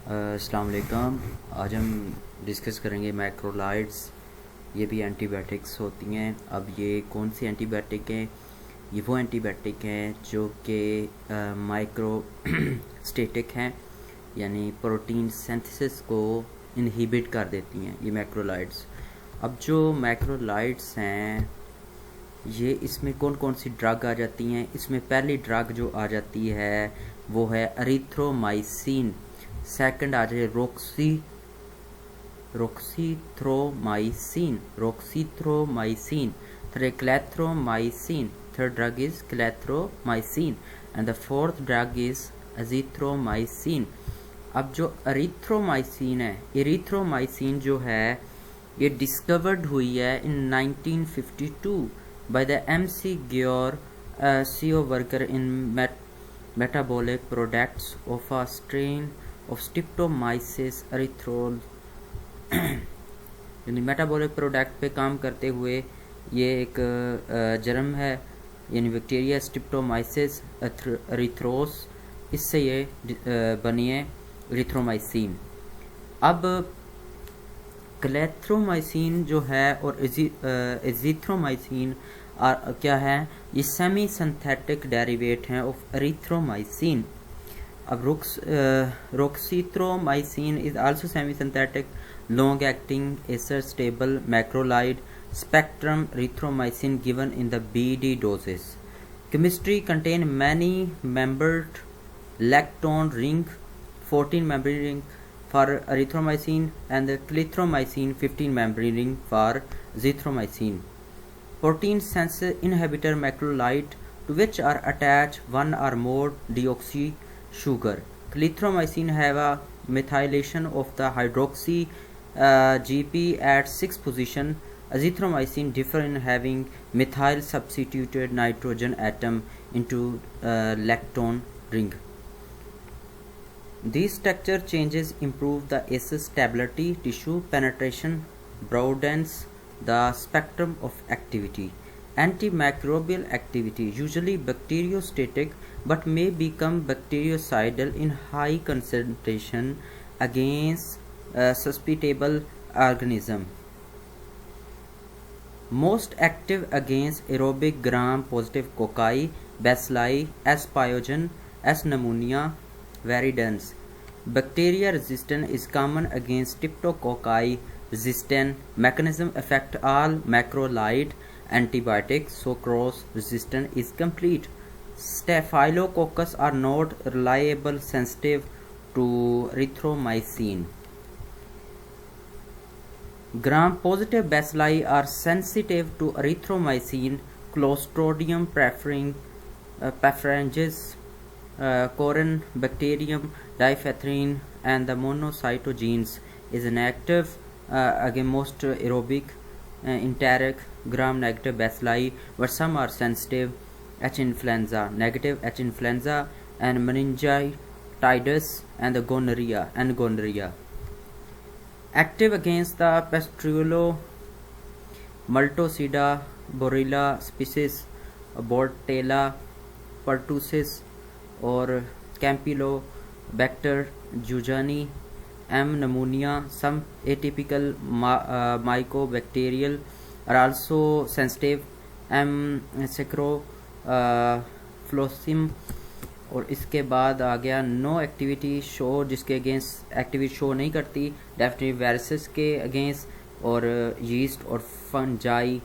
अस्सलाम वालेकुम। आज हम डिस्कस करेंगे मैक्रोलाइड्स। ये भी एंटीबायोटिक्स होती हैं। अब ये कौन सी एंटीबायोटिक हैं? ये वो एंटीबायोटिक हैं जो कि माइक्रो स्टेटिक हैं, यानी प्रोटीन सिंथेसिस को इनहिबिट कर देती हैं ये मैक्रोलाइड्स। अब जो मैक्रोलाइड्स हैं ये इसमें कौन कौन सी ड्रग आ जाती हैं? इसमें पहली ड्रग जो आ जाती है वो है एरिथ्रोमाइसिन। सेकंड आ जाए roxithromycin. Clarithromycin. Third drug is clarithromycin and the fourth drug is azithromycin. अब जो एरिथ्रोमाइसिन है, एरिथ्रोमाइसिन जो है ये डिस्कवर्ड हुई है इन 1952 by the MC Geor, a CO worker in metabolic products of a strain of Streptomyces erythroides। यानी metabolic product पे काम करते हुए ये एक जर्म है, यानी बैक्टीरिया स्ट्रिप्टोमाइसिस एरिथ्रोस, इससे ये बनी है एरिथ्रोमाइसिन। अब क्लैथ्रोमाइसिन जो है और एजिथ्रोमाइसिन क्या है? ये सेमी सिंथेटिक डेरिवेट हैं ऑफ एरिथ्रोमाइसिन। अब roxithromycin is also semi synthetic long acting acid stable macrolide spectrum erythromycin given in the BD doses. Chemistry contain many membered lactone ring, 14 membrane ring for erythromycin and the clithromycin 15 membrane ring for zithromycin. Protein sense inhibitor macrolide to which are attached one or more deoxy sugar. Clithromycin have a methylation of the hydroxy GP at 6 position. Azithromycin differ in having methyl substituted nitrogen atom into lactone ring. These structure changes improve the acid stability, tissue penetration, broadens the spectrum of activity. Antimicrobial activity, usually bacteriostatic but may become bactericidal in high concentration against susceptible organism. Most active against aerobic gram-positive cocci, bacilli, S. pyogen, S. pneumonia, viridans. Bacteria resistance is common against streptococci resistant. Mechanism affect all macrolide antibiotics, so cross resistance is complete. Staphylococcus are not reliable sensitive to erythromycin. Gram-positive bacilli are sensitive to erythromycin. Clostridium perfringens, Corynebacterium diphthalin and the monocytogenes is inactive against most aerobic enteric gram-negative bacilli, but some are sensitive. H. influenza, negative H. influenza and meningitis and the gonorrhea. Active against the Pasteurella, Maltosida, Borrelia species, Bordetella, pertussis or Campylobacter jejuni, M. pneumonia. Some atypical mycobacterial are also sensitive. M. Sacrofloxim। और इसके बाद आ गया no activity show, जिसके against activity show नहीं करती, definitely viruses के against और yeast और फंजाई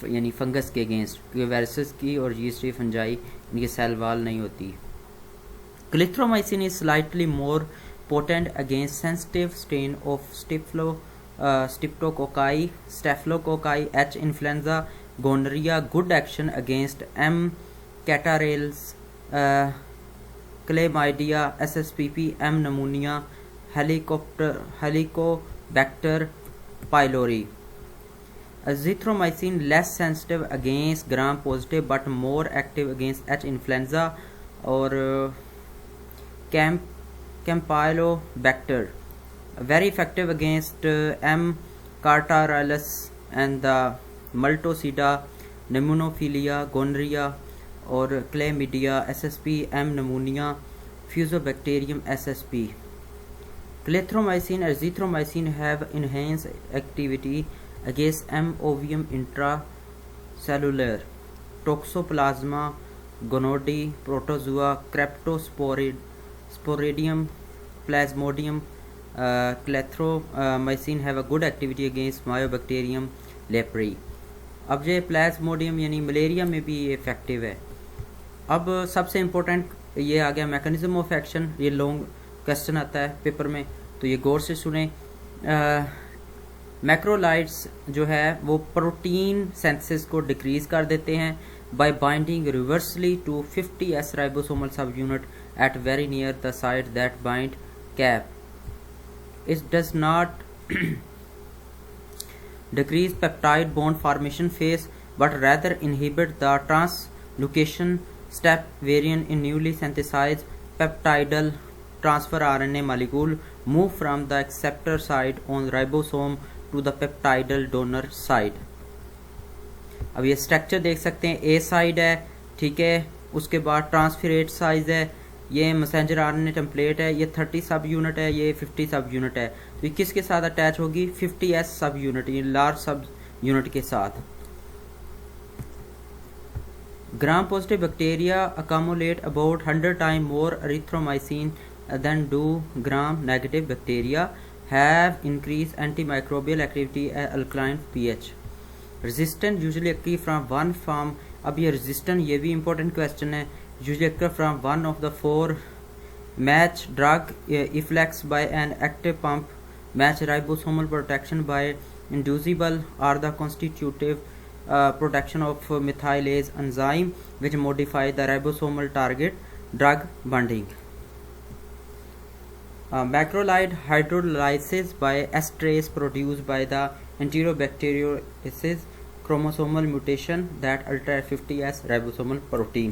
यानी फंगस के अगेंस्ट, क्योंकि वायरसेस की और यीस्ट की फंजाई इनकी सेल वाल नहीं होती। Clarithromycin is slightly more potent against sensitive strain of staphylococci, H influenza, gonorrhoea. Good action against M catarrhalis, Chlamydia, SSPP, M. pneumonia, Helicobacter pylori. Azithromycin less sensitive against gram-positive but more active against H. influenza or Campylobacter. Very effective against M. cartarilus and the Maltosida, pneumophilia, gonorrhea और chlamydia, SSP, M. pneumonia, Fusobacterium SSP. Clarithromycin and azithromycin have enhanced activity against MOVM intracellular, Toxoplasma gonadie, Protozoa, Cryptosporidium, Plasmodium. Clarithromycin have a good activity against Mycobacterium leprae. अब ये Plasmodium यानी malaria में भी ये effective है. अब सबसे important ये आ गया मैकेनिज्म ऑफ एक्शन. ये लॉन्ग क्वेश्चन आता है पेपर में, तो ये गौर से सुने. मैक्रोलाइड्स जो है वो प्रोटीन सेंसेस को डिक्रीज कर देते हैं by binding reversibly to 50S ribosomal subunit at very near the site that bind cap. It does not decrease peptide bond formation phase but rather inhibit the translocation step wherein in newly synthesized peptidal transfer RNA molecule move from the acceptor side on ribosome to the peptidal donor side. अब ये structure देख सकते हैं. ए side है, ठीक है, उसके बाद ट्रांसफरेट साइज है, ये मैसेंजर आरएनए टेम्पलेट है, ये 30 सब यूनिट है, ये 50 सब यूनिट है. तो ये किसके साथ अटैच होगी? 50S सब यूनिट, ये लार्ज सब यूनिट के साथ. Gram positive bacteria accumulate about 100 times more erythromycin than do gram negative bacteria, have increased antimicrobial activity at alkaline pH. Resistant usually occur from one form. अब ये resistant ये भी important question है. Usually occur from one of the four match drug effects by an active pump, match ribosomal protection by inducible, or the constitutive protection of methylase enzyme which modify the ribosomal target drug binding. Macrolide hydrolysis by esterase produced by the enterobacteriosis chromosomal mutation that alter 50S ribosomal protein.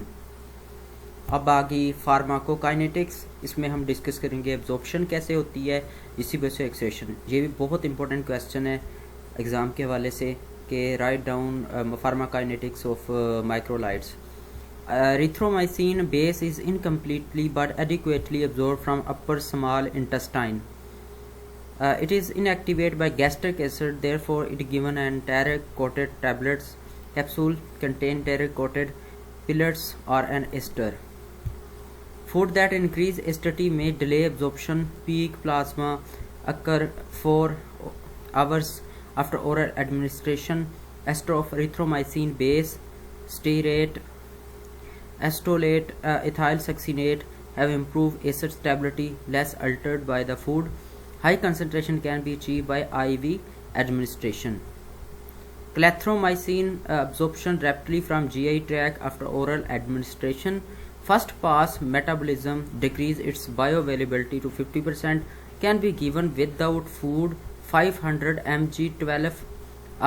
अब आ गई pharmacokinetics. इसमें हम discuss करेंगे absorption कैसे होती है, इसी वजह से एक्सेशन. ये भी बहुत इंपॉर्टेंट क्वेश्चन है एग्ज़ाम के हवाले से कि write down pharmacokinetics of macrolides. Erythromycin base is incompletely but adequately absorb from upper small intestine. It is inactivated by gastric acid, therefore it given an enteric-coated tablets capsule contain enteric-coated pellets or an ester. Food that increase acidity may delay absorption. Peak plasma occur 4 hours after oral administration. Ester of erythromycin base, stearate, acetolate, ethyl succinate have improved acid stability, less altered by the food. High concentration can be achieved by IV administration. Clarithromycin absorption rapidly from GI tract after oral administration. First pass metabolism decrease its bioavailability to 50%, can be given without food. 500 mg 12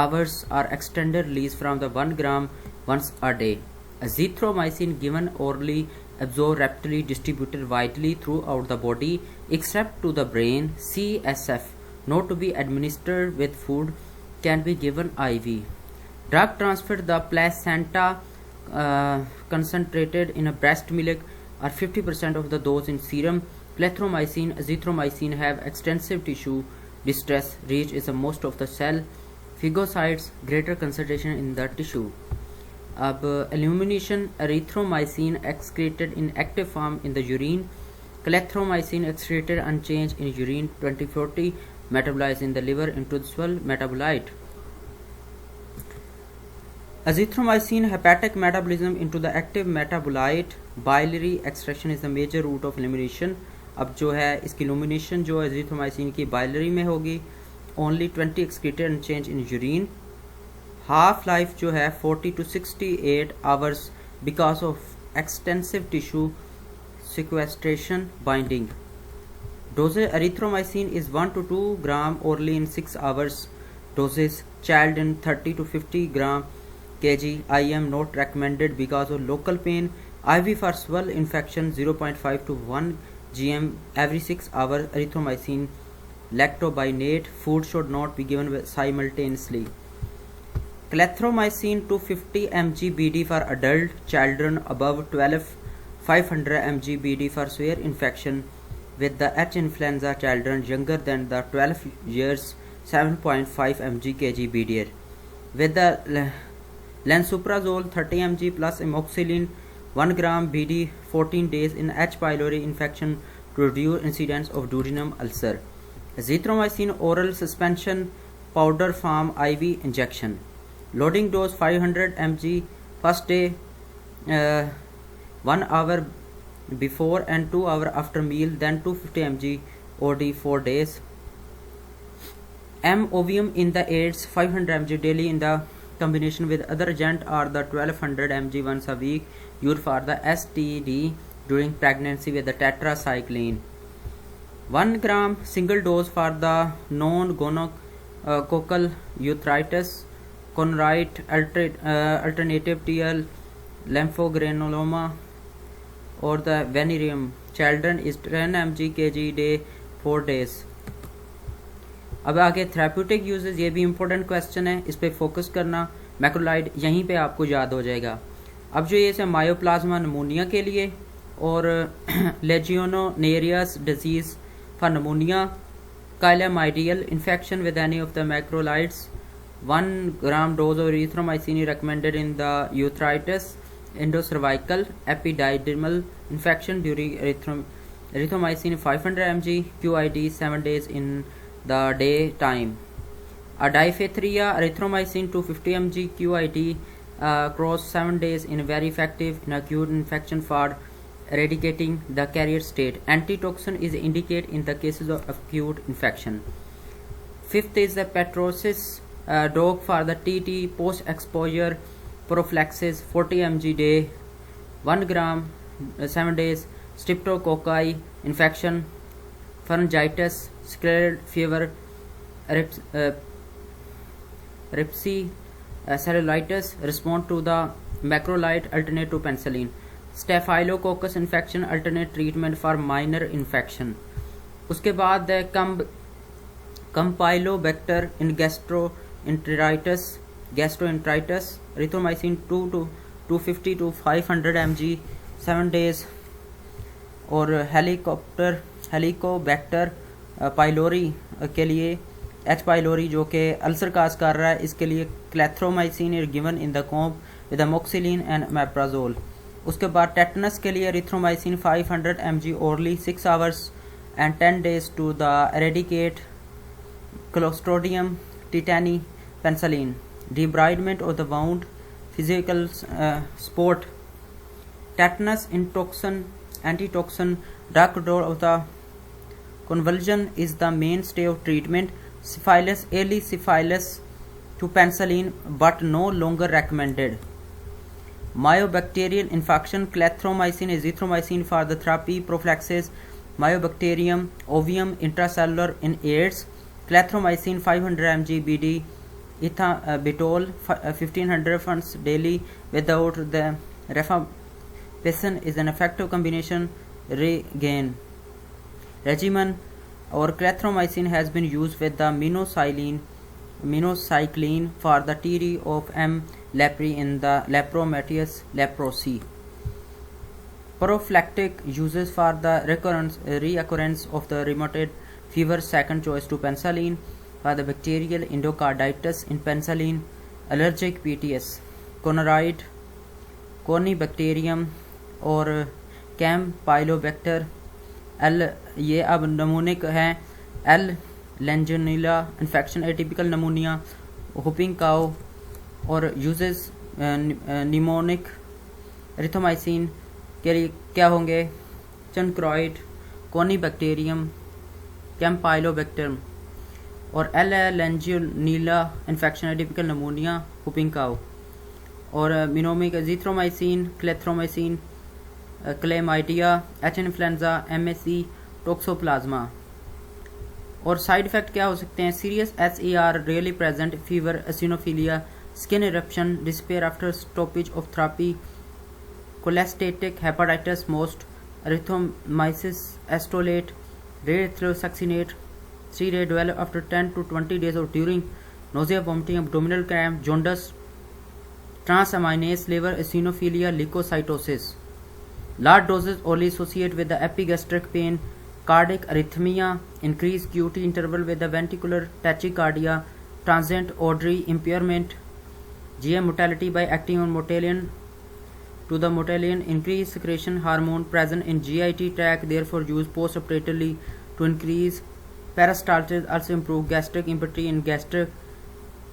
hours or extended release from the 1 gram once a day. Azithromycin given orally absorb rapidly, distributed widely throughout the body except to the brain. CSF not to be administered with food, can be given IV. Drug transfer the placenta concentrated in a breast milk or 50% of the dose in serum. Clarithromycin, azithromycin have extensive tissue distress, reach is a most of the cell phagocytes, greater concentration in the tissue. Ab illumination, erythromycin excreted in active form in the urine. Clarithromycin excreted unchanged in urine 2040, metabolized in the liver into the swell metabolite. Azithromycin hepatic metabolism into the active metabolite. Biliary extraction is the major route of elimination. अब जो है इसकी illumination जो azithromycin की biliary में होगी. Only 20 excreted and change in urine. Half life जो है 40 to 68 hours because of extensive tissue sequestration binding. Dosage erythromycin is 1 to 2 gram orally in 6 hours. Doses child in 30 to 50 gram kg. IM not recommended because of local pain. IV for swell infection 0.5 to 1 gm every 6 hours. Erythromycin lactobinate. Food should not be given simultaneously. Clarithromycin 250 mg BD for adult children above 12, 500 mg BD for severe infection. with the H influenza children younger than the 12 years 7.5 mg kg BDR. With the lansoprazole 30 mg plus amoxicillin 1 gram BD 14 days in H. pylori infection to reduce incidence of duodenum ulcer. Azithromycin oral suspension powder form IV injection. Loading dose 500 mg first day, 1 hour before and 2 hours after meal, then 250 mg OD 4 days. M. ovium in the AIDS 500 mg daily in the combination with other agent or the 1200 mg once a week used for the STD during pregnancy with the tetracycline. 1 gram single dose for the non-gonococcal urethritis, chondrite, alternative TL, lymphogranuloma or the venereum. Children is 10 mg kg day 4 days. अब आगे therapeutic uses, ये भी important question है, इस पे focus करना. Macrolide यहीं पे आपको याद हो जाएगा. अब जो ये मायोप्लाज्मा नमूनिया के लिए और legionnaires disease for pneumonia, chlamydial infection with any of the macrolides, 1 gram dose of erythromycin recommended in the urethritis, endocervical, epididymal infection during erythromycin 500 mg QID 7 days in the daytime. A diphatheria erythromycin 250 mg QID cross 7 days in very effective in acute infection for eradicating the carrier state. Antitoxin is indicated in the cases of acute infection. Fifth is the pertussis dog for the TT post exposure prophylaxis 40 mg day, 1 gram 7 days. Streptococci infection, pharyngitis, scarlet fever, ripsy cellulitis respond to the macrolide alternate to penicillin. Staphylococcus infection alternate treatment for minor infection. उसके बाद Campylobacter in gastroenteritis, erythromycin 250 to 500 mg 7 days. और Helicobacter pylori के लिए H. pylori जो कि ulcer काज कर रहा है, इसके लिए clarithromycin is given in the comb with amoxicillin and omeprazole. उसके बाद टेटनस के लिए erythromycin 500 mg orally 6 hours and 10 days to the eradicate Clostridium tetani penicillin. Debridement of the wound, physical sport. Tetanus antitoxin, drug control of the convulsion is the mainstay of treatment. Syphilis, early syphilis to penicillin but no longer recommended. Myobacterial infection, clarithromycin, azithromycin for the therapy prophylaxis. Myobacterium ovium intracellular in AIDS, clarithromycin 500 mg BD, ethambutol 1500 once daily without the rifampicin is an effective combination regimen. Or clarithromycin has been used with the minocycline for the TD of M. lepri in the lepromatous leprosy. Prophylactic uses for the reoccurrence of the rheumatoid fever, second choice to penicillin. For the bacterial endocarditis in penicillin. Allergic PTS, Conoroid, Corynebacterium और Campylobacter. ये अब नमूनिक हैं. L. Legionella infection, atypical pneumonia, whooping cough और uses pneumonic. Erythromycin के लिए क्या होंगे? Chancroid, corynebacterium, campylobacter और L legionella infection, atypical pneumonia, whooping cough और pneumonic azithromycin, clarithromycin, chlamydia, H influenza, MSC, toxoplasma. और साइड इफेक्ट क्या हो सकते हैं? Serious SAR, really present fever, eosinophilia, skin eruption, disappear after stoppage of therapy, cholestatic hepatitis, most erythromyces, estolate, radiothiocyanate, C-rate develop after 10 to 20 days or during nausea, vomiting, abdominal cramp, jaundice, transaminase, liver, eosinophilia, leukocytosis. Large doses only associated with the epigastric pain, cardiac arrhythmia, increased QT interval with the ventricular tachycardia, transient auditory impairment, GM mortality by acting on motilin to the motilin, increased secretion hormone present in GIT tract, therefore used post-operatively to increase peristalsis, also improve gastric empathy and gastric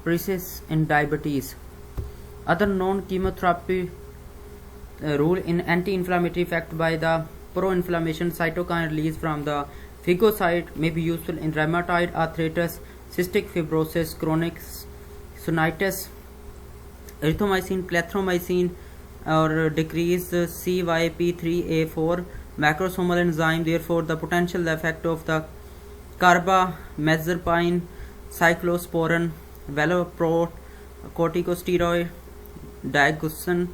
paresis in diabetes. Other known chemotherapy role in anti-inflammatory effect by the pro-inflammation cytokine release from the phagocyte may be useful in rheumatoid arthritis, cystic fibrosis, chronic sinusitis. Erythromycin, plethysmomycin, or decrease CYP3A4 macrosomal enzyme. Therefore, the potential effect of the carbamazepine, cyclosporin, valoprot, corticosteroid, digoxin,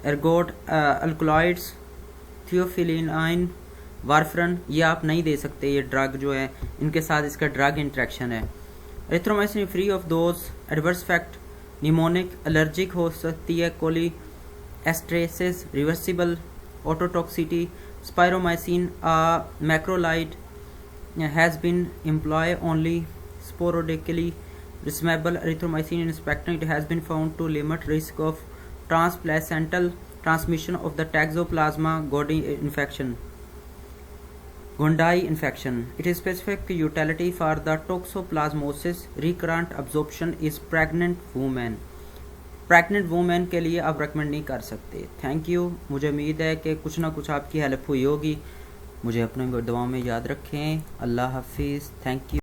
ergot alkaloids, थियोफिलिनाइन, वारफरन, ये आप नहीं दे सकते। ये drug जो है इनके साथ इसका ड्रग इंट्रैक्शन है। Erythromycin free of those adverse effect, pneumonic, allergic हो सकती है, cholestasis, reversible ototoxicity. Spiramycin macrolide has been employ only sporadically. Rismabel erythromycin in spectrum, it has been found to limit risk of transplacental transmission of the Toxoplasma gondii infection. It is specific utility for the toxoplasmosis. Recurrent absorption is pregnant women के लिए आप recommend नहीं कर सकते। Thank you. मुझे उम्मीद है कि कुछ ना कुछ आपकी हेल्प हुई होगी। मुझे अपने दुआओं में याद रखें। अल्लाह हाफिज़। Thank you.